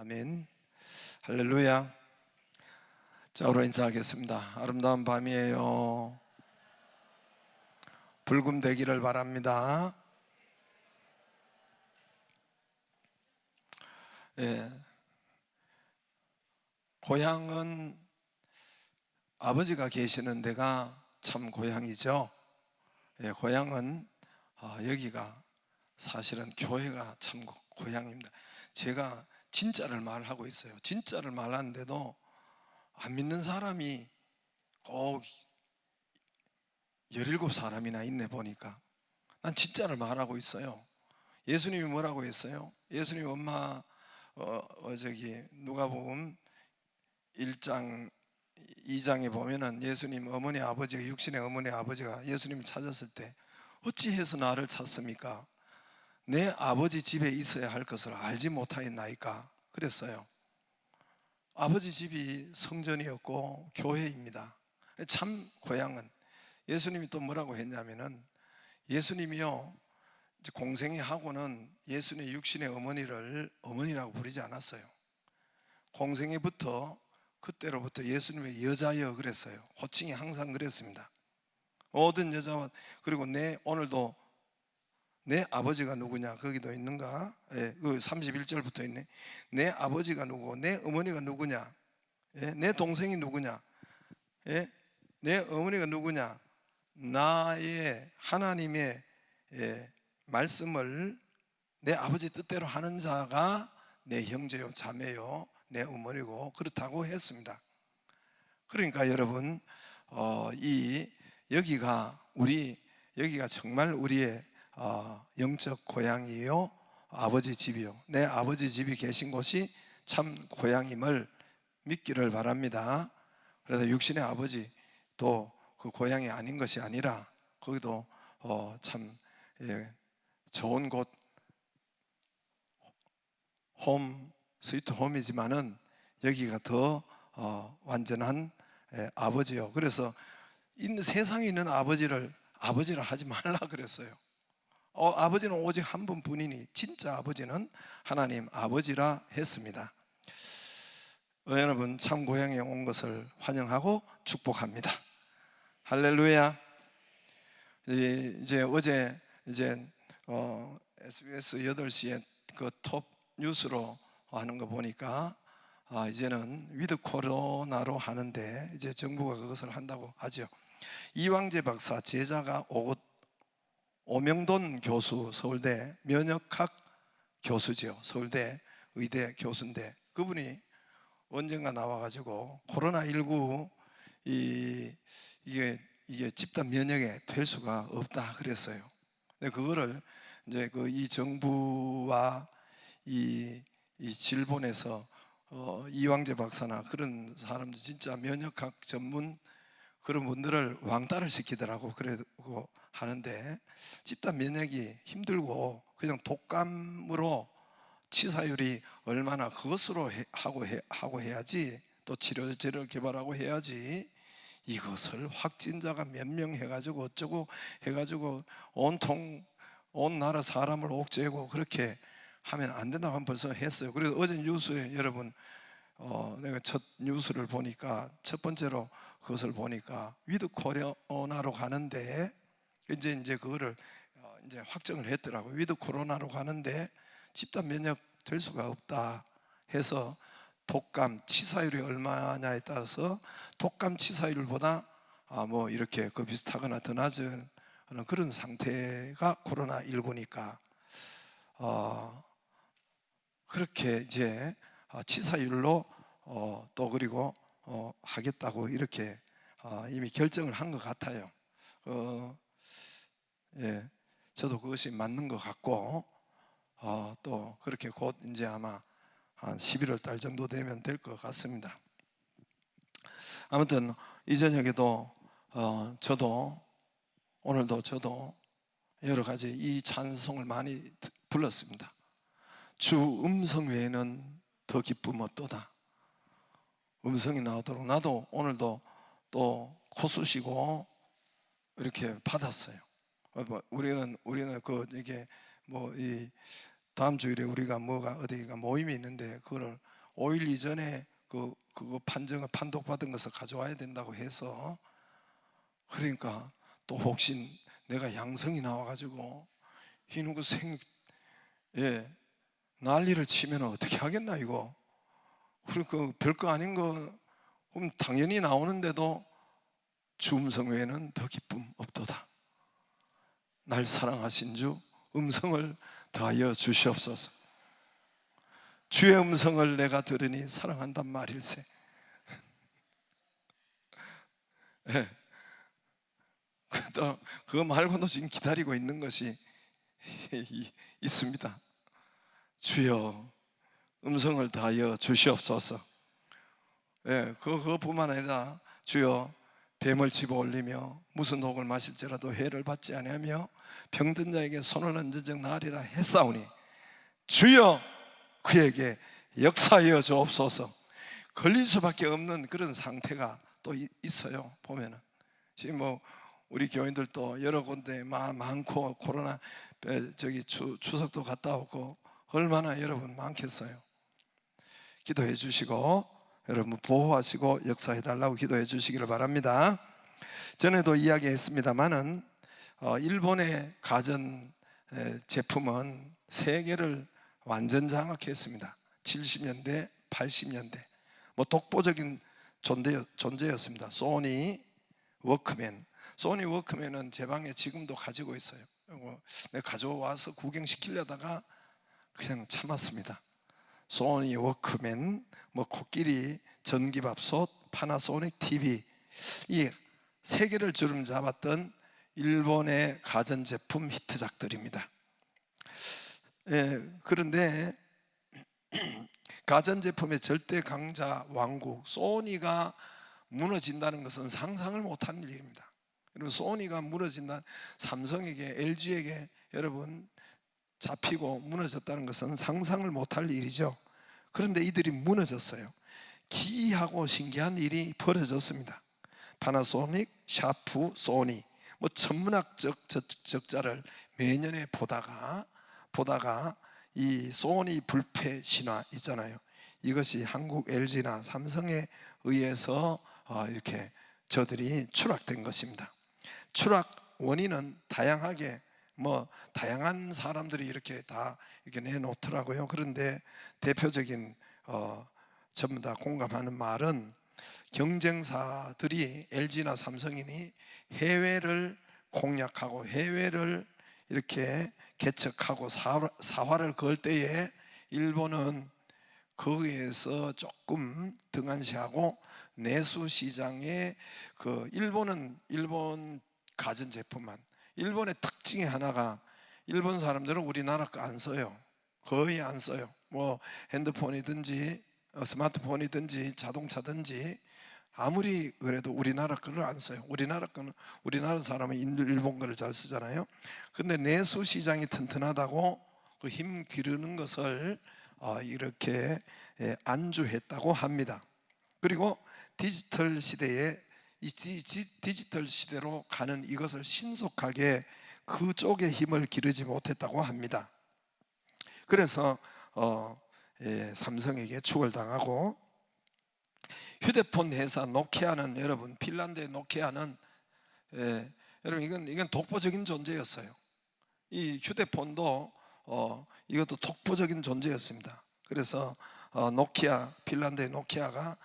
아멘. 할렐루야. 자, 우리 인사하겠습니다. 아름다운 밤이에요. 불금 되기를 바랍니다. 예. 고향은 아버지가 계시는 데가 참 고향이죠. 예, 고향은 여기가 사실은 교회가 참 고향입니다. 제가 진짜를 말하고 있어요. 진짜를 말하는데도 안 믿는 사람이 꼭 17사람이나 있네 보니까. 난 진짜를 말하고 있어요. 예수님이 뭐라고 했어요? 예수님 엄마 누가복음 1장 2장에 보면은 예수님 어머니 아버지가 육신의 어머니 아버지가 예수님을 찾았을 때 어찌해서 나를 찾습니까? 내 아버지 집에 있어야 할 것을 알지 못하였나이까 그랬어요. 아버지 집이 성전이었고 교회입니다. 참 고향은 예수님이 또 뭐라고 했냐면은 예수님이요 공생애 하고는 예수님의 육신의 어머니를 어머니라고 부르지 않았어요. 공생애부터 그때로부터 예수님의 여자여 그랬어요. 호칭이 항상 그랬습니다. 모든 여자와 그리고 오늘도 내 아버지가 누구냐 거기도 있는가? 예, 그 31절부터 있네. 내 아버지가 누구고 내 어머니가 누구냐? 예, 내 동생이 누구냐? 예, 내 어머니가 누구냐? 나의 하나님의 말씀을 내 아버지 뜻대로 하는 자가 내 형제요 자매요 내 어머니고 그렇다고 했습니다. 그러니까 여러분 여기가 정말 우리의 영적 고향이요 아버지 집이요 내 아버지 집이 계신 곳이 참 고향임을 믿기를 바랍니다. 그래서 육신의 아버지 또 그 고향이 아닌 것이 아니라 거기도 참 좋은 곳 스위트 홈이지만은 여기가 더 완전한 아버지요. 그래서 세상에 있는 아버지를 하지 말라 그랬어요. 아버지는 오직 한 분뿐이니 진짜 아버지는 하나님 아버지라 했습니다. 여러분 참 고향에 온 것을 환영하고 축복합니다. 할렐루야. 이제 어제 SBS 8시에 그 톱 뉴스로 하는 거 보니까 이제는 위드 코로나로 하는데 이제 정부가 그것을 한다고 하죠. 이왕재 박사 제자가 오명돈 교수 서울대 면역학 교수죠. 서울대 의대 교수인데 그분이 언젠가 나와가지고 코로나19 이게 집단 면역에 될 수가 없다 그랬어요. 근데 그거를 이제 이 정부와 이 질본에서 이왕재 박사나 그런 사람들 진짜 면역학 전문 그런 분들을 왕따를 시키더라고. 그러고 하는데 집단 면역이 힘들고 그냥 독감으로 치사율이 얼마나 그것으로 하고 해야지 또 치료제를 개발하고 해야지 이것을 확진자가 몇 명 해가지고 어쩌고 해가지고 온 나라 사람을 옥죄고 그렇게 하면 안 된다고 한 벌써 했어요. 그래서 어제 뉴스에 여러분 내가 첫 뉴스를 보니까 첫 번째로 그것을 보니까 위드 코로나로 가는데 이제 그거를 이제 확정을 했더라고요. 위드 코로나로 가는데 집단 면역 될 수가 없다 해서 독감 치사율이 얼마냐에 따라서 독감 치사율보다 뭐 이렇게 그 비슷하거나 더 낮은 그런 상태가 코로나19니까 그렇게 이제 치사율로 또 그리고 하겠다고 이렇게 이미 결정을 한 것 같아요. 예, 저도 그것이 맞는 것 같고 또 그렇게 곧 이제 아마 한 11월 달 정도 되면 될 것 같습니다. 아무튼 이 저녁에도 오늘도 저도 여러 가지 이 찬송을 많이 불렀습니다. 주 음성 외에는 더 기쁨 없도다. 음성이 나오도록 나도 오늘도 또 코 쑤시고 이렇게 받았어요. 우리는 이게 이 다음 주일에 우리가 어디가 모임이 있는데 그거를 5일 이전에 그거 판독받은 것을 가져와야 된다고 해서, 그러니까 또 혹시 내가 양성이 나와가지고 이놈 난리를 치면 어떻게 하겠나 이거. 그러니까 별거 아닌 거 그럼 당연히 나오는데도 주 음성 외에는 더 기쁨 없도다. 날 사랑하신 주 음성을 더하여 주시옵소서. 주의 음성을 내가 들으니 사랑한단 말일세. 네. 그거 말고도 지금 기다리고 있는 것이 있습니다. 주여 음성을 다하여 주시옵소서. 그것뿐만 아니라 주여 뱀을 집어 올리며 무슨 독을 마실지라도 해를 받지 아니하며 병든 자에게 손을 얹은 적 나으리라 했사오니 주여 그에게 역사하여 주옵소서. 걸릴 수밖에 없는 그런 상태가 또 있어요. 보면은 지금 뭐 우리 교인들도 여러 군데 많고 코로나 추석도 갔다 오고 얼마나 여러분 많겠어요. 기도해 주시고 여러분 보호하시고 역사해 달라고 기도해 주시기를 바랍니다. 전에도 이야기했습니다마는 일본의 가전 제품은 세계를 완전 장악했습니다. 70년대, 80년대 뭐 독보적인 존재였습니다. 소니 워크맨. 소니 워크맨은 제 방에 지금도 가지고 있어요. 내가 가져와서 구경시키려다가 그냥 참았습니다. 소니 워크맨, 뭐 코끼리 전기밥솥, 파나소닉 TV, 이 세계를 주름잡았던 일본의 가전제품 히트작들입니다. 그런데 가전제품의 절대 강자 왕국 소니가 무너진다는 것은 상상을 못하는 일입니다. 그리고 소니가 무너진다, 삼성에게, LG에게 여러분 잡히고 무너졌다는 것은 상상을 못할 일이죠. 그런데 이들이 무너졌어요. 기이하고 신기한 일이 벌어졌습니다. 파나소닉, 샤프, 소니, 뭐 천문학적 적자를 매년에 보다가 이 소니 불패 신화 있잖아요. 이것이 한국 LG나 삼성에 의해서 이렇게 저들이 추락된 것입니다. 추락 원인은 다양하게 다양한 사람들이 이렇게 다 이렇게 내놓더라고요. 그런데 대표적인 전부 다 공감하는 말은 경쟁사들이 LG나 삼성이니 해외를 공략하고 해외를 이렇게 개척하고 사활을 걸 때에 일본은 거기에서 조금 등한시하고 내수 시장에 일본 가전제품만, 일본의 특징이 하나가 일본 사람들은 우리나라 거 안 써요. 거의 안 써요. 뭐 핸드폰이든지 스마트폰이든지 자동차든지 아무리 그래도 우리나라 거를 안 써요. 우리나라 거는 우리나라 사람은 일본 거를 잘 쓰잖아요. 근데 내수 시장이 튼튼하다고 그 힘 기르는 것을 이렇게 안주했다고 합니다. 그리고 디지털 시대에 디지털 시대로 가는 이것을 신속하게 그쪽에 힘을 기르지 못했다고 합니다. 그래서 삼성에게 추월당하고, 휴대폰 회사 노키아는 여러분, 핀란드의 노키아는 여러분 이건 독보적인 존재였어요. 이 휴대폰도 이것도 독보적인 존재였습니다. 그래서 노키아, 핀란드의 노키아가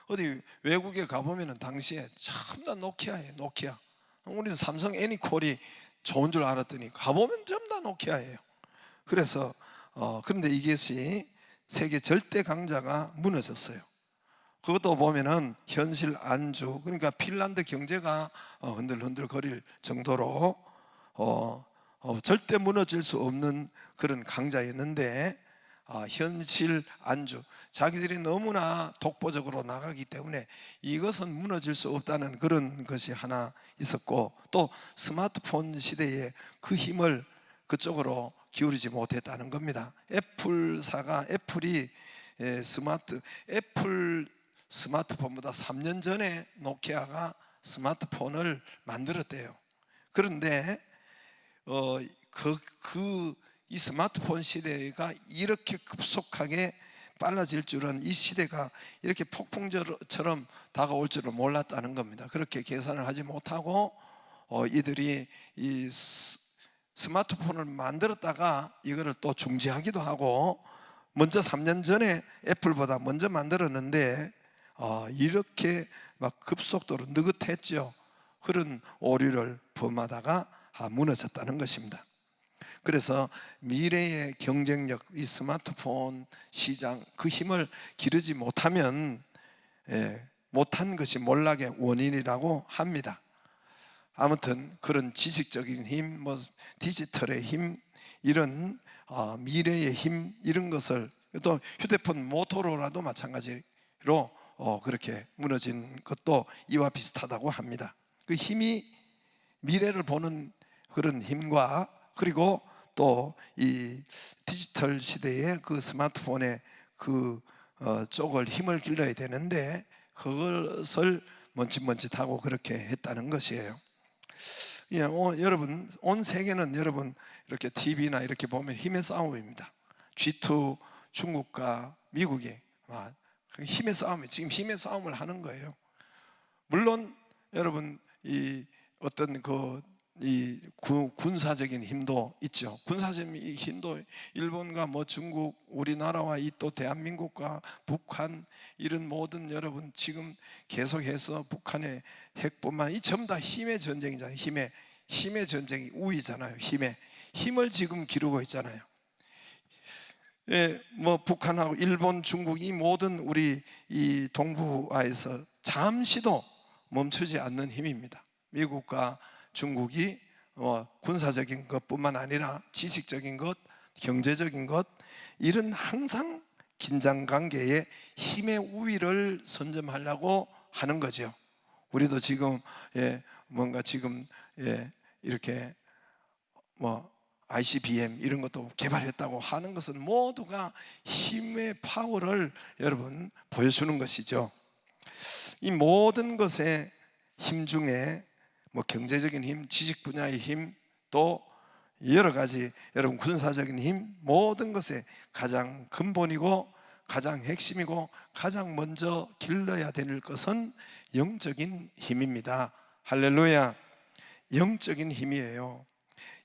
어디 외국에 가보면은 당시에 전부 다 노키아예요. 노키아. 우리는 삼성 애니콜이 좋은 줄 알았더니 가보면 전부 다 노키아예요. 그래서 그런데 이것이 세계 절대 강자가 무너졌어요. 그것도 보면은 현실 안주, 그러니까 핀란드 경제가 흔들흔들 거릴 정도로 절대 무너질 수 없는 그런 강자였는데, 현실 안주, 자기들이 너무나 독보적으로 나가기 때문에 이것은 무너질 수 없다는 그런 것이 하나 있었고, 또 스마트폰 시대에 그 힘을 그쪽으로 기울이지 못했다는 겁니다. 애플이 애플 스마트폰보다 3년 전에 노키아가 스마트폰을 만들었대요. 그런데 이 스마트폰 시대가 이렇게 급속하게 빨라질 줄은, 이 시대가 이렇게 폭풍처럼 다가올 줄은 몰랐다는 겁니다. 그렇게 계산을 하지 못하고 이들이 이 스마트폰을 만들었다가 이거를 또 중지하기도 하고, 먼저 3년 전에 애플보다 먼저 만들었는데 이렇게 막 급속도로 느긋했죠. 그런 오류를 범하다가 무너졌다는 것입니다. 그래서 미래의 경쟁력, 이 스마트폰 시장, 그 힘을 기르지 못하면 못한 것이 몰락의 원인이라고 합니다. 아무튼 그런 지식적인 힘, 디지털의 힘, 이런 미래의 힘, 이런 것을, 또 휴대폰 모토로라도 마찬가지로 그렇게 무너진 것도 이와 비슷하다고 합니다. 그 힘이 미래를 보는 그런 힘과, 그리고 또 이 디지털 시대의 그 스마트폰의 그 쪽을 힘을 길러야 되는데, 그것을 먼칫먼칫하고 그렇게 했다는 것이에요. 여러분, 온 세계는 여러분 이렇게 TV나 이렇게 보면 힘의 싸움입니다. G2 중국과 미국이 힘의 싸움이, 지금 힘의 싸움을 하는 거예요. 물론 여러분 이 어떤 이 군사적인 힘도 있죠. 군사적인 힘도 일본과 중국, 우리나라와 이 또 대한민국과 북한, 이런 모든 여러분 지금 계속해서 북한의 핵뿐만, 이 전부 다 힘의 전쟁이잖아요. 힘의 전쟁이 우위잖아요. 힘을 지금 기르고 있잖아요. 북한하고 일본, 중국, 이 모든 우리 이 동북아에서 잠시도 멈추지 않는 힘입니다. 미국과 중국이 군사적인 것뿐만 아니라 지식적인 것, 경제적인 것, 이런 항상 긴장 관계에 힘의 우위를 선점하려고 하는 거죠. 우리도 지금 뭔가 지금 이렇게 ICBM 이런 것도 개발했다고 하는 것은 모두가 힘의 파워를 여러분 보여주는 것이죠. 이 모든 것의 힘 중에 경제적인 힘, 지식 분야의 힘, 또 여러 가지 여러분 군사적인 힘, 모든 것의 가장 근본이고 가장 핵심이고 가장 먼저 길러야 될 것은 영적인 힘입니다. 할렐루야. 영적인 힘이에요.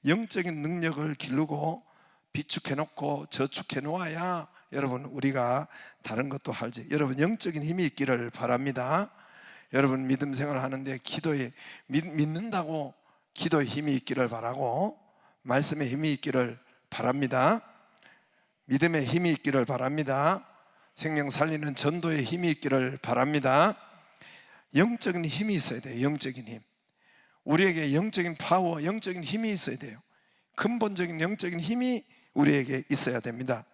영적인 능력을 기르고 비축해 놓고 저축해 놓아야 여러분 우리가 다른 것도 할지, 여러분 영적인 힘이 있기를 바랍니다. 여러분 믿음 생활 하는데 기도에 믿는다고 기도에 힘이 있기를 바라고, 말씀에 힘이 있기를 바랍니다. 믿음에 힘이 있기를 바랍니다. 생명 살리는 전도에 힘이 있기를 바랍니다. 영적인 힘이 있어야 돼요. 영적인 힘. 우리에게 영적인 파워, 영적인 힘이 있어야 돼요. 근본적인 영적인 힘이 우리에게 있어야 됩니다.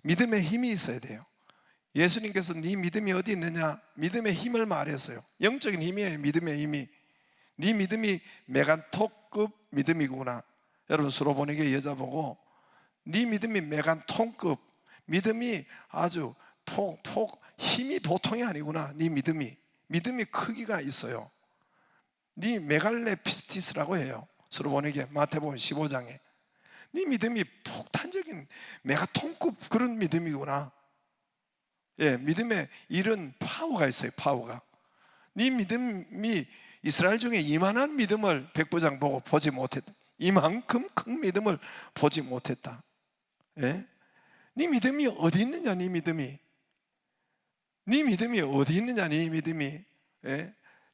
믿음의 힘이 있어야 돼요. 예수님께서 네 믿음이 어디 있느냐, 믿음의 힘을 말했어요. 영적인 힘이에요. 믿음의 힘이. 네 믿음이 메간톡급 믿음이구나. 여러분 수로보니게 여자 보고 네 믿음이 메간톤급 믿음이, 아주 힘이 보통이 아니구나. 네 믿음이 크기가 있어요. 네 메갈레피스티스라고 해요. 수로보니게 마태복음 15장에 네 믿음이 폭탄적인 메가톤급 그런 믿음이구나. 믿음에 이런 파워가 있어요. 파워가. 네 믿음이 이스라엘 중에 이만한 믿음을 백부장 보고 보지 못했다. 이만큼 큰 믿음을 보지 못했다. 네 믿음이 어디 있느냐. 네 믿음이 어디 있느냐. 네 믿음이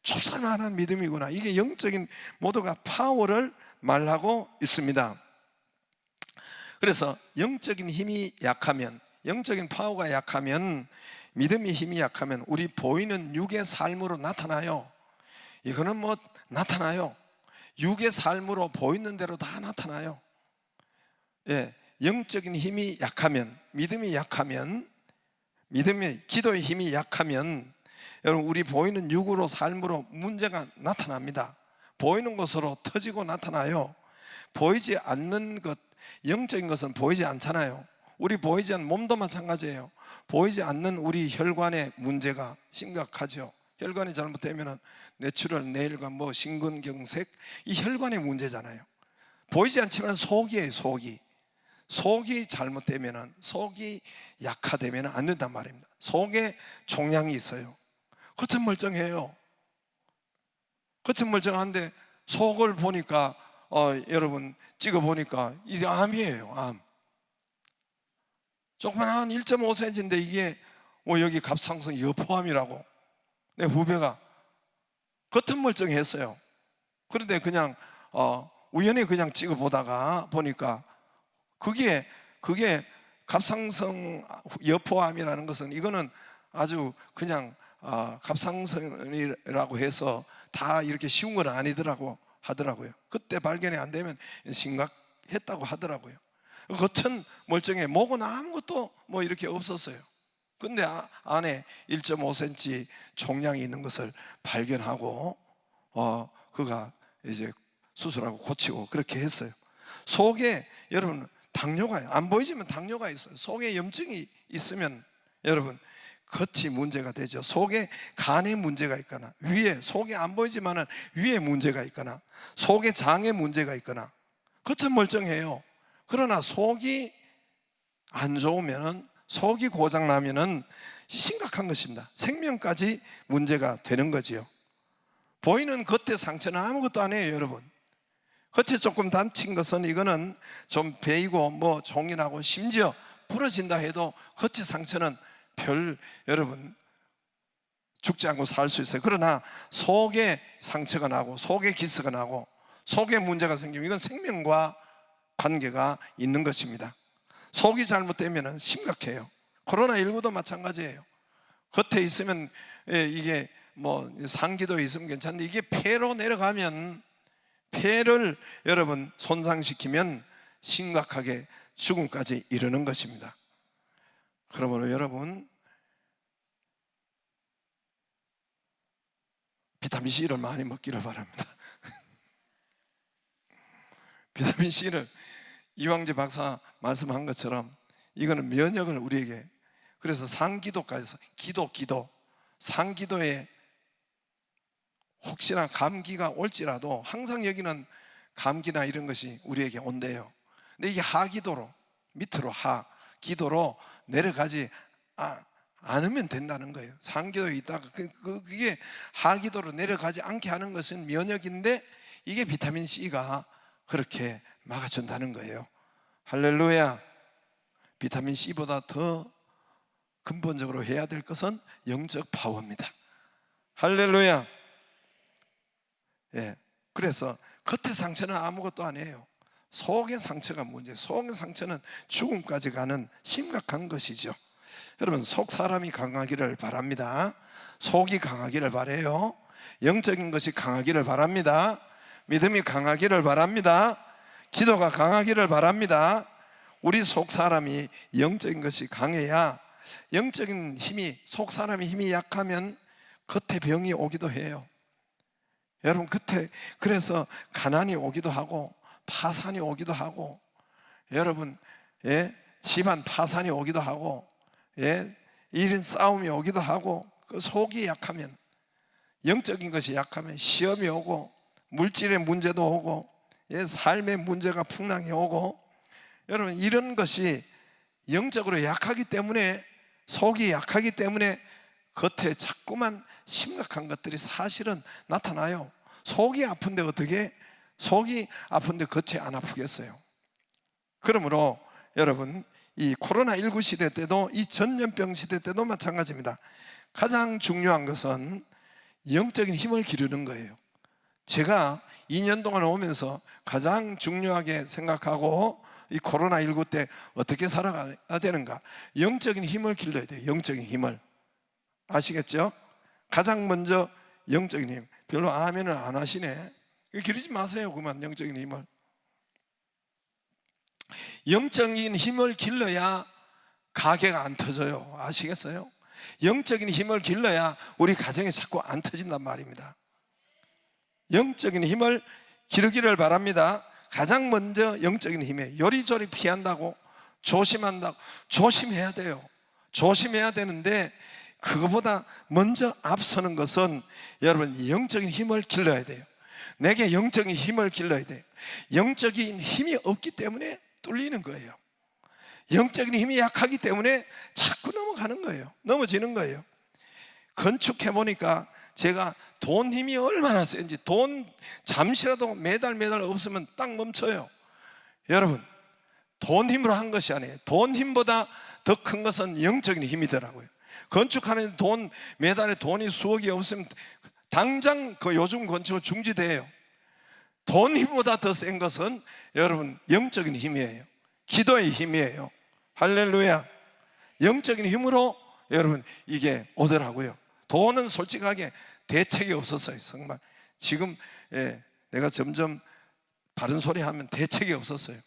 좁쌀만한 믿음이구나. 이게 영적인 모두가 파워를 말하고 있습니다. 그래서 영적인 힘이 약하면, 영적인 파워가 약하면, 믿음의 힘이 약하면 우리 보이는 육의 삶으로 나타나요. 이거는 나타나요. 육의 삶으로 보이는 대로 다 나타나요. 영적인 힘이 약하면, 믿음이 약하면, 기도의 힘이 약하면 여러분 우리 보이는 육으로 삶으로 문제가 나타납니다. 보이는 것으로 터지고 나타나요. 보이지 않는 것, 영적인 것은 보이지 않잖아요. 우리 보이지 않는 몸도 마찬가지예요. 보이지 않는 우리 혈관의 문제가 심각하죠. 혈관이 잘못되면 뇌출혈, 뇌혈관, 심근경색, 이 혈관의 문제잖아요. 보이지 않지만 속이에요. 속이 잘못되면은, 속이 약화되면 안 된단 말입니다. 속에 종양이 있어요. 겉은 멀쩡해요. 겉은 멀쩡한데 속을 보니까 여러분 찍어 보니까 이게 암이에요. 암. 조그만 1.5cm인데 이게 여기 갑상선 여포암이라고. 내 후배가 겉은 멀쩡했어요. 그런데 그냥 우연히 그냥 찍어 보다가 보니까 그게 갑상선 여포암이라는 것은, 이거는 아주 그냥 갑상선이라고 해서 다 이렇게 쉬운 건 아니더라고 하더라고요. 그때 발견이 안 되면 심각했다고 하더라고요. 겉은 멀쩡해. 목은 아무것도 이렇게 없었어요. 근데 안에 1.5cm 종양이 있는 것을 발견하고 그가 이제 수술하고 고치고 그렇게 했어요. 속에 여러분 당뇨가 안 보이지만 당뇨가 있어요. 속에 염증이 있으면 여러분 겉이 문제가 되죠. 속에 간에 문제가 있거나, 위에 속에 안 보이지만은 위에 문제가 있거나, 속에 장에 문제가 있거나. 겉은 멀쩡해요. 그러나 속이 안 좋으면은, 속이 고장 나면은 심각한 것입니다. 생명까지 문제가 되는 거지요. 보이는 겉의 상처는 아무것도 아니에요, 여러분. 겉에 조금 다친 것은 이거는 좀 베이고 종이나고 심지어 부러진다 해도 겉의 상처는 여러분 죽지 않고 살 수 있어요. 그러나 속에 상처가 나고 속에 기스가 나고 속에 문제가 생기면 이건 생명과 관계가 있는 것입니다. 속이 잘못되면 심각해요. 코로나19도 마찬가지예요. 겉에 있으면 이게 상기도 있으면 괜찮은데, 이게 폐로 내려가면, 폐를 여러분 손상시키면 심각하게 죽음까지 이르는 것입니다. 그러므로 여러분 비타민C를 많이 먹기를 바랍니다. 비타민C를 이황재 박사 말씀한 것처럼 이거는 면역을 우리에게, 그래서 상기도까지, 상기도에 혹시나 감기가 올지라도 항상 여기는 감기나 이런 것이 우리에게 온대요. 근데 이게 하기도로, 밑으로 기도로 내려가지 않으면 된다는 거예요. 상기도에 있다가 그게 하기도로 내려가지 않게 하는 것은 면역인데, 이게 비타민C가 그렇게 막아준다는 거예요. 할렐루야. 비타민C보다 더 근본적으로 해야 될 것은 영적 파워입니다. 할렐루야. 그래서 겉의 상처는 아무것도 아니에요. 속의 상처가 문제예요. 속의 상처는 죽음까지 가는 심각한 것이죠. 여러분, 속 사람이 강하기를 바랍니다. 속이 강하기를 바라요. 영적인 것이 강하기를 바랍니다. 믿음이 강하기를 바랍니다. 기도가 강하기를 바랍니다. 우리 속 사람이 영적인 것이 강해야, 영적인 힘이, 속 사람의 힘이 약하면 겉에 병이 오기도 해요. 여러분, 그래서 가난이 오기도 하고 파산이 오기도 하고, 여러분 집안 파산이 오기도 하고, 1인 싸움이 오기도 하고, 그 속이 약하면, 영적인 것이 약하면 시험이 오고, 물질의 문제도 오고, 삶의 문제가 풍랑이 오고, 여러분 이런 것이 영적으로 약하기 때문에, 속이 약하기 때문에 겉에 자꾸만 심각한 것들이 사실은 나타나요. 속이 아픈데 어떻게, 속이 아픈데 겉이 안 아프겠어요? 그러므로 여러분, 이 코로나19 시대 때도, 이 전염병 시대 때도 마찬가지입니다. 가장 중요한 것은 영적인 힘을 기르는 거예요. 제가 2년 동안 오면서 가장 중요하게 생각하고, 이 코로나19 때 어떻게 살아가야 되는가, 영적인 힘을 길러야 돼요. 영적인 힘을. 아시겠죠? 가장 먼저 영적인 힘. 별로 아멘을 안 하시네. 기르지 마세요. 그만 영적인 힘을. 영적인 힘을 길러야 가게가 안 터져요. 아시겠어요? 영적인 힘을 길러야 우리 가정이 자꾸 안 터진단 말입니다. 영적인 힘을 기르기를 바랍니다. 가장 먼저 영적인 힘에 요리조리 피한다고, 조심한다고, 조심해야 돼요. 조심해야 되는데, 그거보다 먼저 앞서는 것은 여러분 영적인 힘을 길러야 돼요. 내게 영적인 힘을 길러야 돼요. 영적인 힘이 없기 때문에 뚫리는 거예요. 영적인 힘이 약하기 때문에 자꾸 넘어가는 거예요. 넘어지는 거예요. 건축해 보니까 제가 돈 힘이 얼마나 센지, 돈 잠시라도 매달 없으면 딱 멈춰요. 여러분, 돈 힘으로 한 것이 아니에요. 돈 힘보다 더 큰 것은 영적인 힘이더라고요. 건축하는 돈, 매달에 돈이 수억이 없으면 당장 그 요즘 건축은 중지돼요. 돈 힘보다 더 센 것은 여러분 영적인 힘이에요. 기도의 힘이에요. 할렐루야. 영적인 힘으로 여러분 이게 오더라고요. 돈은 솔직하게 대책이 없었어요. 정말 지금 내가 점점 바른 소리 하면 대책이 없었어요.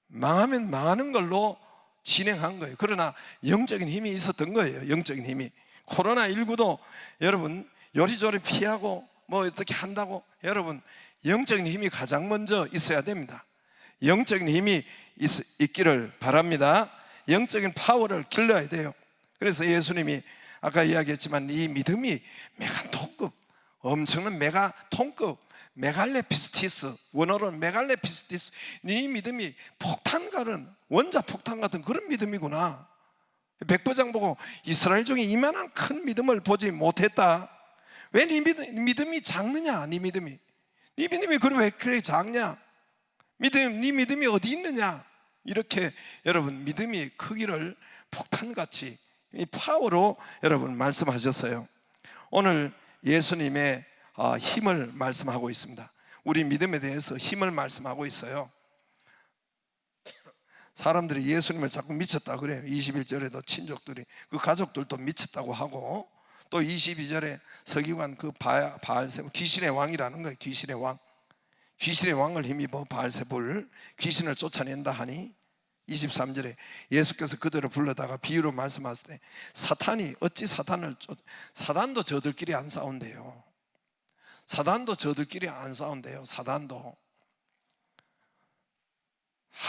망하면 망하는 걸로 진행한 거예요. 그러나 영적인 힘이 있었던 거예요. 영적인 힘이. 코로나19도 여러분 요리조리 피하고 뭐 어떻게 한다고, 여러분 영적인 힘이 가장 먼저 있어야 됩니다. 영적인 힘이 있기를 바랍니다. 영적인 파워를 길러야 돼요. 그래서 예수님이 아까 이야기했지만 이 믿음이 메가톤급, 엄청난 메가톤급, 메갈레피스티스, 원어로는 메갈레피스티스, 네 믿음이 폭탄 같은 그런 믿음이구나. 백부장 보고 이스라엘 중에 이만한 큰 믿음을 보지 못했다. 왜 네 믿음이 작느냐? 네 믿음이 그럼 왜 그렇게 작냐? 네 믿음이 어디 있느냐? 이렇게 여러분 믿음이 크기를 폭탄같이 이 파워로 여러분 말씀하셨어요. 오늘 예수님의 힘을 말씀하고 있습니다. 우리 믿음에 대해서 힘을 말씀하고 있어요. 사람들이 예수님을 자꾸 미쳤다 그래요. 21절에도 친족들이, 그 가족들도 미쳤다고 하고, 또 22절에 서기관 그 바알세불, 귀신의 왕이라는 거예요. 귀신의 왕을 힘입어 바알세불, 귀신을 쫓아낸다 하니 23절에 예수께서 그들을 불러다가 비유로 말씀하실 때 사탄이 어찌 사단도 저들끼리 안 싸운대요. 사단도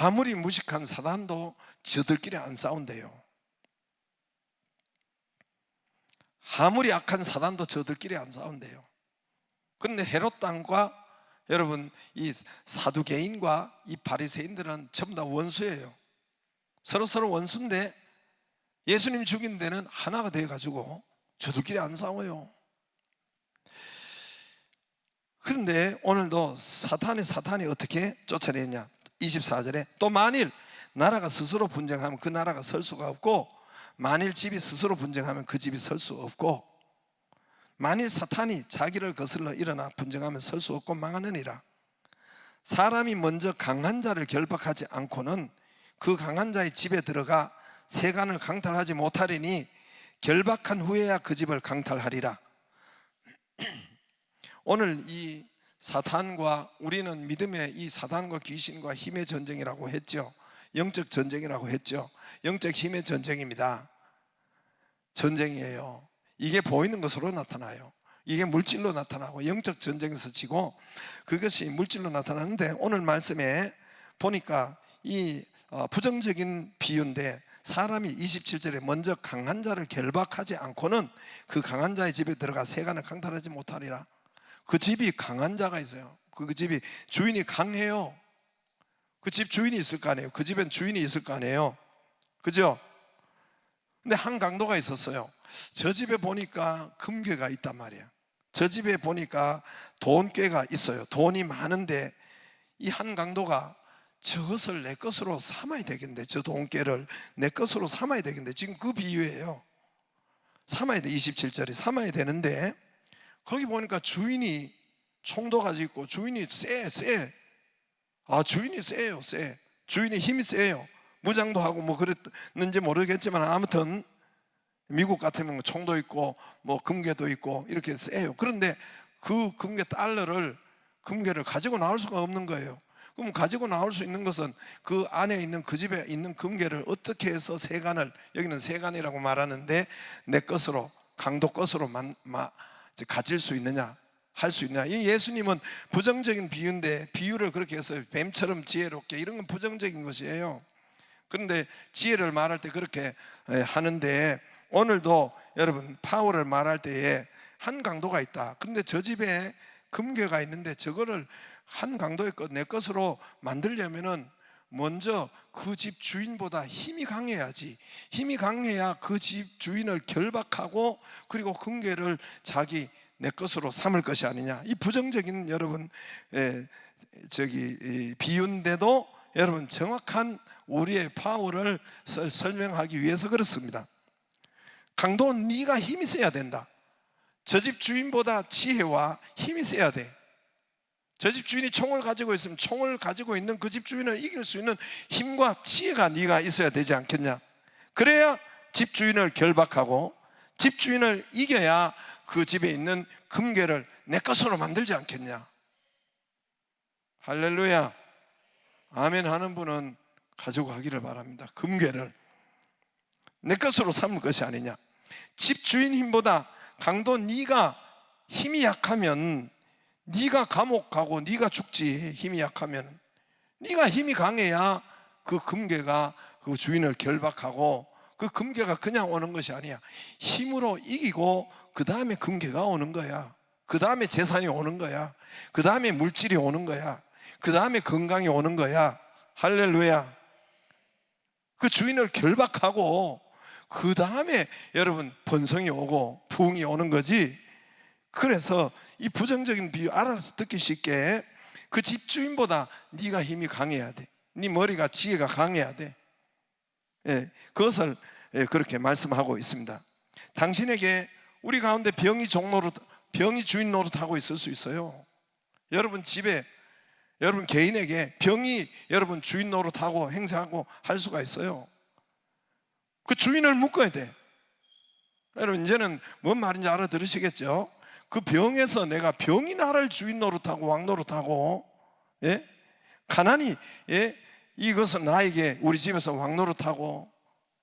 아무리 무식한 사단도 저들끼리 안 싸운대요. 아무리 악한 사단도 저들끼리 안 싸운대요. 그런데 헤롯 땅과 여러분 이 사두개인과 이 바리새인들은 전부 다 원수예요. 서로 원수인데 예수님 죽인 데는 하나가 돼가지고 저들끼리 안 싸워요. 그런데 오늘도 사탄이 어떻게 쫓아내냐? 24절에 또 만일 나라가 스스로 분쟁하면 그 나라가 설 수가 없고, 만일 집이 스스로 분쟁하면 그 집이 설 수 없고, 만일 사탄이 자기를 거슬러 일어나 분쟁하면 설 수 없고 망하느니라. 사람이 먼저 강한 자를 결박하지 않고는 그 강한 자의 집에 들어가 세간을 강탈하지 못하리니 결박한 후에야 그 집을 강탈하리라. 오늘 이 사탄과, 우리는 믿음의 이 사탄과 귀신과 힘의 전쟁이라고 했죠. 영적 전쟁이라고 했죠. 영적 힘의 전쟁입니다. 전쟁이에요. 이게 보이는 것으로 나타나요. 이게 물질로 나타나고 영적 전쟁에서 지고, 그것이 물질로 나타나는데 오늘 말씀에 보니까 이 부정적인 비유인데, 사람이 27절에 먼저 강한 자를 결박하지 않고는 그 강한 자의 집에 들어가 세간을 강탈하지 못하리라. 그 집이 강한 자가 있어요. 그 집이 주인이 강해요. 그 집 주인이 있을 거 아니에요. 그 집엔 주인이 있을 거 아니에요. 그죠? 근데 한 강도가 있었어요. 저 집에 보니까 금괴가 있단 말이야. 저 집에 보니까 돈꾀가 있어요. 돈이 많은데 이 한 강도가 저것을 내 것으로 삼아야 되겠는데, 저 돈꾀를 내 것으로 삼아야 되겠는데, 지금 그 비유예요. 삼아야 돼. 27절에 삼아야 되는데 거기 보니까 주인이 총도 가지고 있고, 주인이 세. 주인이 세요. 주인이 힘이 세요. 무장도 하고 뭐 그랬는지 모르겠지만 아무튼 미국 같으면 총도 있고 뭐 금괴도 있고 이렇게 세요. 그런데 그 금괴를 가지고 나올 수가 없는 거예요. 그럼 가지고 나올 수 있는 것은 그 안에 있는, 그 집에 있는 금괴를 어떻게 해서 세간을, 여기는 세간이라고 말하는데 내 것으로, 강도 것으로 가질 수 있느냐, 할 수 있느냐. 이 예수님은 부정적인 비유인데 비유를 그렇게 해서 뱀처럼 지혜롭게, 이런 건 부정적인 것이에요. 그런데 지혜를 말할 때 그렇게 하는데, 오늘도 여러분 파워를 말할 때에 한 강도가 있다. 그런데 저 집에 금괴가 있는데 저거를 한 강도의 것, 내 것으로 만들려면은 먼저 그 집 주인보다 힘이 강해야지. 힘이 강해야 그 집 주인을 결박하고 그리고 금괴를 자기 내 것으로 삼을 것이 아니냐. 이 부정적인 여러분 비유인데도 여러분 정확한 우리의 파워를 설명하기 위해서 그렇습니다. 강도는 네가 힘이 세야 된다. 저 집 주인보다 지혜와 힘이 세야 돼. 저 집 주인이 총을 가지고 있으면 총을 가지고 있는 그 집 주인을 이길 수 있는 힘과 지혜가 네가 있어야 되지 않겠냐. 그래야 집 주인을 결박하고 집 주인을 이겨야 그 집에 있는 금괴를 내 것으로 만들지 않겠냐. 할렐루야. 아멘 하는 분은 가지고 가기를 바랍니다. 금괴를 내 것으로 삼을 것이 아니냐. 집 주인 힘보다 강도 네가 힘이 약하면 네가 감옥 가고 네가 죽지. 힘이 약하면 네가 힘이 강해야 그 금괴가 그 주인을 결박하고 그 금괴가 그냥 오는 것이 아니야. 힘으로 이기고 그 다음에 금괴가 오는 거야. 그 다음에 재산이 오는 거야. 그 다음에 물질이 오는 거야. 그 다음에 건강이 오는 거야. 할렐루야. 그 주인을 결박하고 그 다음에 여러분 번성이 오고 부흥이 오는 거지. 그래서 이 부정적인 비유 알아서 듣기 쉽게 그 집주인보다 네가 힘이 강해야 돼. 네 머리가 지혜가 강해야 돼. 그것을 그렇게 말씀하고 있습니다. 당신에게 우리 가운데 병이 주인 노릇하고 있을 수 있어요. 여러분 집에 여러분 개인에게 병이 여러분 주인 노릇하고 행세하고 할 수가 있어요. 그 주인을 묶어야 돼. 여러분 이제는 뭔 말인지 알아들으시겠죠? 그 병에서 내가 병이 나를 주인 노릇하고 왕 노릇하고 가난이 이것은 나에게 우리 집에서 왕 노릇하고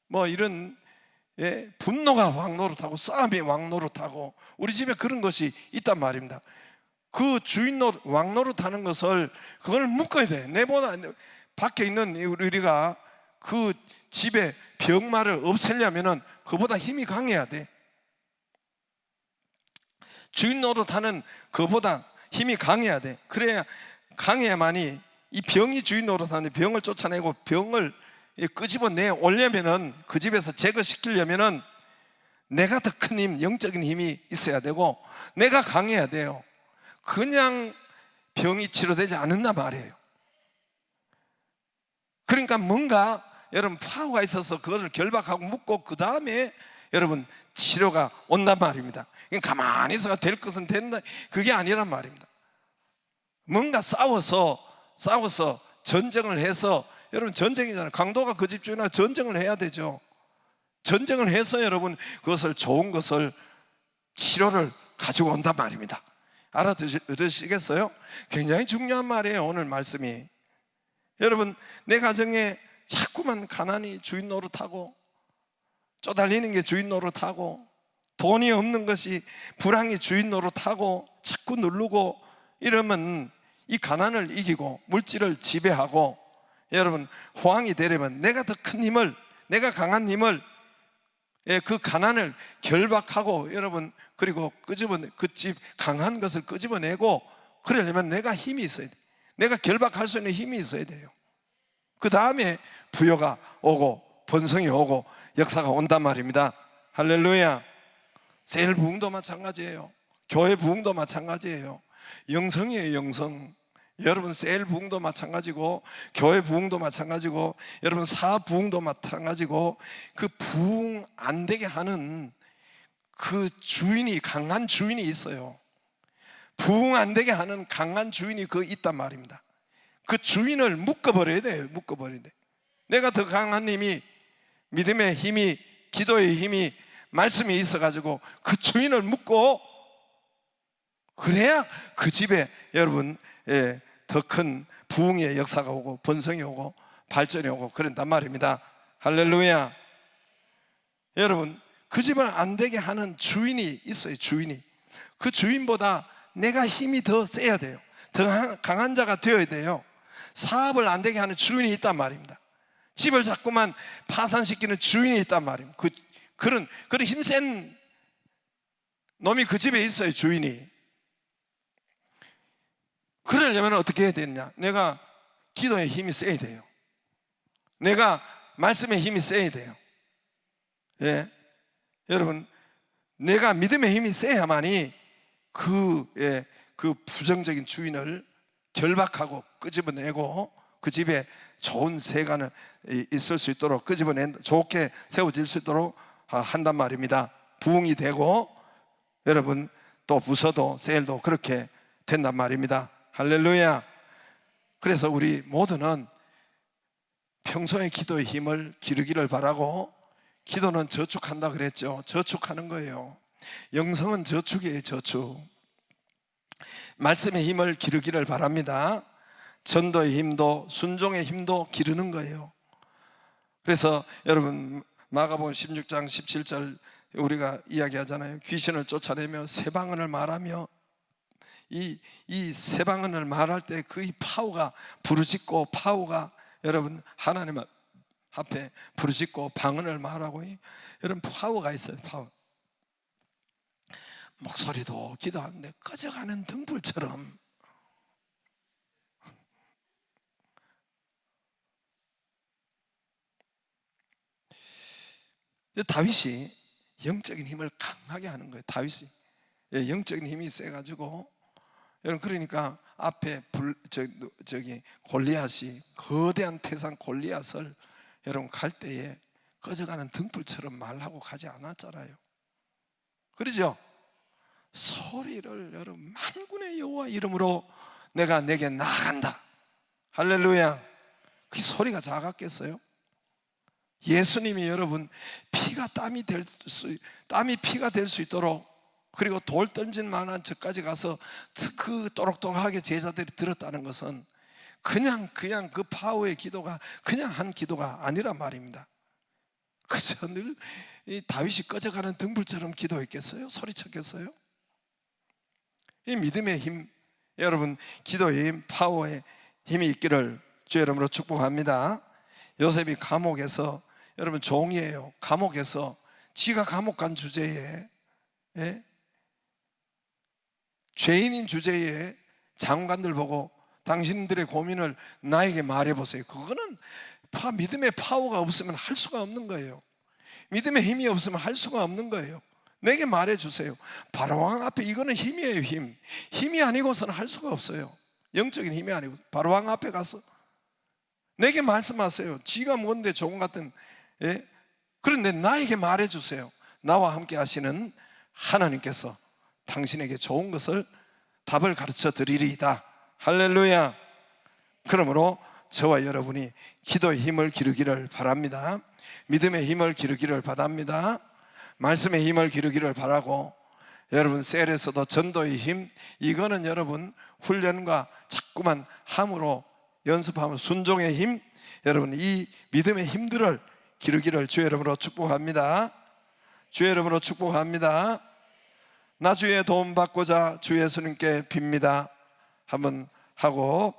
뭐 이런 분노가 왕 노릇하고 싸움이 왕 노릇하고 우리 집에 그런 것이 있단 말입니다. 그 주인 노릇 왕 노릇하는 것을 그걸 묶어야 돼. 내보다 밖에 있는 우리가 그 집에 병마를 없애려면은 그보다 힘이 강해야 돼. 주인 노릇하는 그보다 힘이 강해야 돼. 그래야 강해야만이 이 병이 주인 노릇하는 병을 쫓아내고 병을 끄집어내 오려면은 그 집에서 제거시키려면은 내가 더 큰 힘, 영적인 힘이 있어야 되고 내가 강해야 돼요. 그냥 병이 치료되지 않는단 말이에요. 그러니까 뭔가 여러분 파워가 있어서 그것을 결박하고 묶고 그 다음에 여러분 치료가 온단 말입니다. 가만히 있어가 될 것은 된다 그게 아니란 말입니다. 뭔가 싸워서 전쟁을 해서 여러분 전쟁이잖아요. 강도가 그 집주인하고 전쟁을 해야 되죠. 전쟁을 해서 여러분 그것을 좋은 것을 치료를 가지고 온단 말입니다. 알아들으시겠어요? 굉장히 중요한 말이에요. 오늘 말씀이. 여러분 내 가정에 자꾸만 가난이 주인 노릇하고 쪼달리는 게 주인 노릇하고 돈이 없는 것이 불황이 주인 노릇하고 자꾸 누르고 이러면 이 가난을 이기고 물질을 지배하고 여러분 호황이 되려면 내가 더 큰 힘을 내가 강한 힘을 그 가난을 결박하고 여러분 그리고 그 집 강한 것을 끄집어내고 그러려면 내가 힘이 있어야 돼. 내가 결박할 수 있는 힘이 있어야 돼요. 그 다음에 부여가 오고 번성이 오고 역사가 온단 말입니다. 할렐루야. 세일 부흥도 마찬가지예요. 교회 부흥도 마찬가지예요. 영성이에요. 영성. 여러분 세일 부흥도 마찬가지고 교회 부흥도 마찬가지고 여러분 사업 부흥도 마찬가지고 그 부흥 안 되게 하는 그 주인이 강한 주인이 있어요. 부흥 안 되게 하는 강한 주인이 그 있단 말입니다. 그 주인을 묶어버려야 돼요. 묶어버려야 돼. 내가 더 강한 힘이 믿음의 힘이 기도의 힘이 말씀이 있어가지고 그 주인을 묶고 그래야 그 집에 여러분 더 큰 부흥의 역사가 오고 번성이 오고 발전이 오고 그런단 말입니다. 할렐루야. 여러분 그 집을 안 되게 하는 주인이 있어요. 주인이. 그 주인보다 내가 힘이 더 세야 돼요. 더 강한 자가 되어야 돼요. 사업을 안 되게 하는 주인이 있단 말입니다. 집을 자꾸만 파산시키는 주인이 있단 말입니다. 그런 힘센 놈이 그 집에 있어요. 주인이. 그러려면 어떻게 해야 되느냐? 내가 기도에 힘이 세야 돼요. 내가 말씀의 힘이 세야 돼요. 예, 여러분, 내가 믿음의 힘이 세야만이 그 부정적인 주인을 결박하고 끄집어내고 그 집에 좋은 세간을 있을 수 있도록 좋게 세워질 수 있도록 한단 말입니다. 부흥이 되고 여러분 또 부서도 세일도 그렇게 된단 말입니다. 할렐루야. 그래서 우리 모두는 평소에 기도의 힘을 기르기를 바라고, 기도는 저축한다 그랬죠. 저축하는 거예요. 영성은 저축이에요. 저축. 말씀의 힘을 기르기를 바랍니다. 전도의 힘도 순종의 힘도 기르는 거예요. 그래서 여러분 마가복음 16장 17절 우리가 이야기하잖아요. 귀신을 쫓아내며 새 방언을 말하며, 이 새 방언을 말할 때 그 파워가 부르짖고, 파워가 여러분 하나님 앞에 부르짖고 방언을 말하고, 여러분 파워가 있어요. 파워. 목소리도 기도하는데 꺼져가는 등불처럼 다윗이 영적인 힘을 강하게 하는 거예요. 다윗이 영적인 힘이 세가지고, 여러분 그러니까 앞에 골리앗이, 거대한 태산 골리앗을 여러분 갈 때에 꺼져가는 등불처럼 말하고 가지 않았잖아요. 그러죠? 소리를, 여러분 만군의 여호와 이름으로 내가 내게 나간다. 할렐루야. 그 소리가 작았겠어요? 예수님이 여러분 땀이 피가 될 수 있도록, 그리고 돌 던질 만한 저까지 가서 그 또록또록하게 제자들이 들었다는 것은 그냥 그 파워의 기도가 그냥 한 기도가 아니란 말입니다. 그저 늘 이 다윗이 꺼져가는 등불처럼 기도했겠어요? 소리쳤겠어요? 이 믿음의 힘, 여러분 기도의 힘, 파워의 힘이 있기를 주의 이름으로 축복합니다. 요셉이 감옥에서, 여러분 종이에요. 감옥에서 지가 감옥 간 주제에, 죄인인 주제에 장관들 보고 당신들의 고민을 나에게 말해보세요. 그거는 믿음의 파워가 없으면 할 수가 없는 거예요. 믿음의 힘이 없으면 할 수가 없는 거예요. 내게 말해주세요. 바로왕 앞에, 이거는 힘이에요. 힘이 아니고서는 할 수가 없어요. 영적인 힘이 아니고 바로왕 앞에 가서 내게 말씀하세요. 지가 뭔데 종 같은, 그런데 나에게 말해주세요. 나와 함께 하시는 하나님께서 당신에게 좋은 것을, 답을 가르쳐 드리리이다. 할렐루야. 그러므로 저와 여러분이 기도의 힘을 기르기를 바랍니다. 믿음의 힘을 기르기를 바랍니다. 말씀의 힘을 기르기를 바라고, 여러분 셀에서도 전도의 힘, 이거는 여러분 훈련과 자꾸만 함으로 연습하면 순종의 힘, 여러분 이 믿음의 힘들을 기르기를 주의 이름으로 축복합니다. 주의 이름으로 축복합니다. 나 주의 도움 받고자 주 예수님께 빕니다. 한번 하고